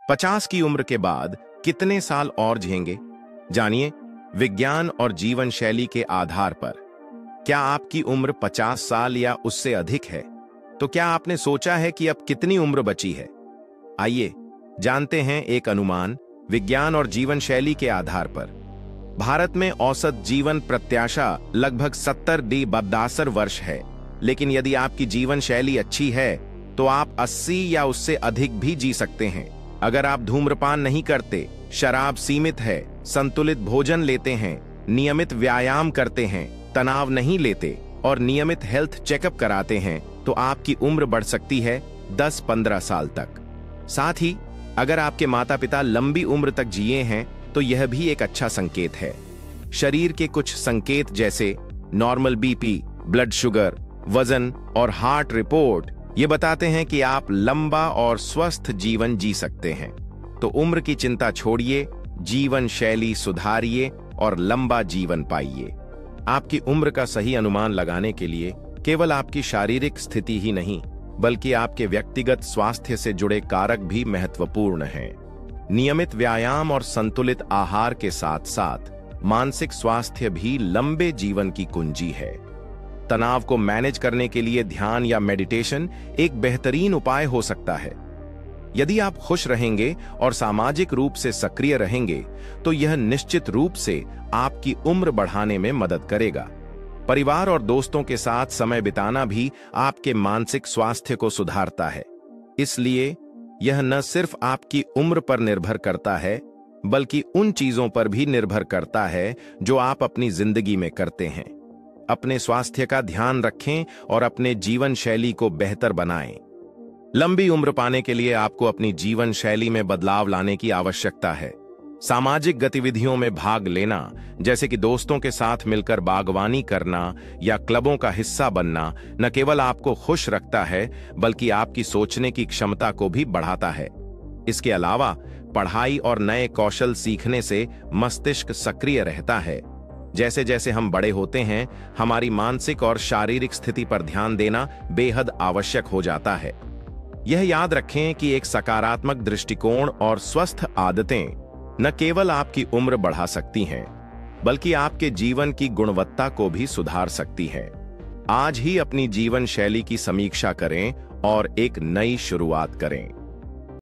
50 की उम्र के बाद कितने साल और जिएंगे? जानिए विज्ञान और जीवन शैली के आधार पर। क्या आपकी उम्र 50 साल या उससे अधिक है? तो क्या आपने सोचा है कि अब कितनी उम्र बची है? आइए जानते हैं एक अनुमान विज्ञान और जीवन शैली के आधार पर। भारत में औसत जीवन प्रत्याशा लगभग 70 वर्ष है, लेकिन यदि आपकी जीवन शैली अच्छी है तो आप 80 या उससे अधिक भी जी सकते हैं। अगर आप धूम्रपान नहीं करते, शराब सीमित है, संतुलित भोजन लेते हैं, नियमित व्यायाम करते हैं, तनाव नहीं लेते और नियमित हेल्थ चेकअप कराते हैं, तो आपकी उम्र बढ़ सकती है 10-15 साल तक। साथ ही अगर आपके माता पिता लंबी उम्र तक जिए हैं तो यह भी एक अच्छा संकेत है। शरीर के कुछ संकेत जैसे नॉर्मल बीपी, ब्लड शुगर, वजन और हार्ट रिपोर्ट ये बताते हैं कि आप लंबा और स्वस्थ जीवन जी सकते हैं। तो उम्र की चिंता छोड़िए, जीवन शैली सुधारिए और लंबा जीवन पाइए। आपकी उम्र का सही अनुमान लगाने के लिए केवल आपकी शारीरिक स्थिति ही नहीं, बल्कि आपके व्यक्तिगत स्वास्थ्य से जुड़े कारक भी महत्वपूर्ण हैं। नियमित व्यायाम और संतुलित आहार के साथ साथ मानसिक स्वास्थ्य भी लंबे जीवन की कुंजी है। तनाव को मैनेज करने के लिए ध्यान या मेडिटेशन एक बेहतरीन उपाय हो सकता है। यदि आप खुश रहेंगे और सामाजिक रूप से सक्रिय रहेंगे तो यह निश्चित रूप से आपकी उम्र बढ़ाने में मदद करेगा। परिवार और दोस्तों के साथ समय बिताना भी आपके मानसिक स्वास्थ्य को सुधारता है। इसलिए यह न सिर्फ आपकी उम्र पर निर्भर करता है, बल्कि उन चीजों पर भी निर्भर करता है जो आप अपनी जिंदगी में करते हैं। अपने स्वास्थ्य का ध्यान रखें और अपने जीवन शैली को बेहतर बनाएं। लंबी उम्र पाने के लिए आपको अपनी जीवन शैली में बदलाव लाने की आवश्यकता है। सामाजिक गतिविधियों में भाग लेना, जैसे कि दोस्तों के साथ मिलकर बागवानी करना या क्लबों का हिस्सा बनना, न केवल आपको खुश रखता है बल्कि आपकी सोचने की क्षमता को भी बढ़ाता है। इसके अलावा पढ़ाई और नए कौशल सीखने से मस्तिष्क सक्रिय रहता है। जैसे जैसे हम बड़े होते हैं, हमारी मानसिक और शारीरिक स्थिति पर ध्यान देना बेहद आवश्यक हो जाता है। यह याद रखें कि एक सकारात्मक दृष्टिकोण और स्वस्थ आदतें न केवल आपकी उम्र बढ़ा सकती हैं, बल्कि आपके जीवन की गुणवत्ता को भी सुधार सकती हैं। आज ही अपनी जीवन शैली की समीक्षा करें और एक नई शुरुआत करें।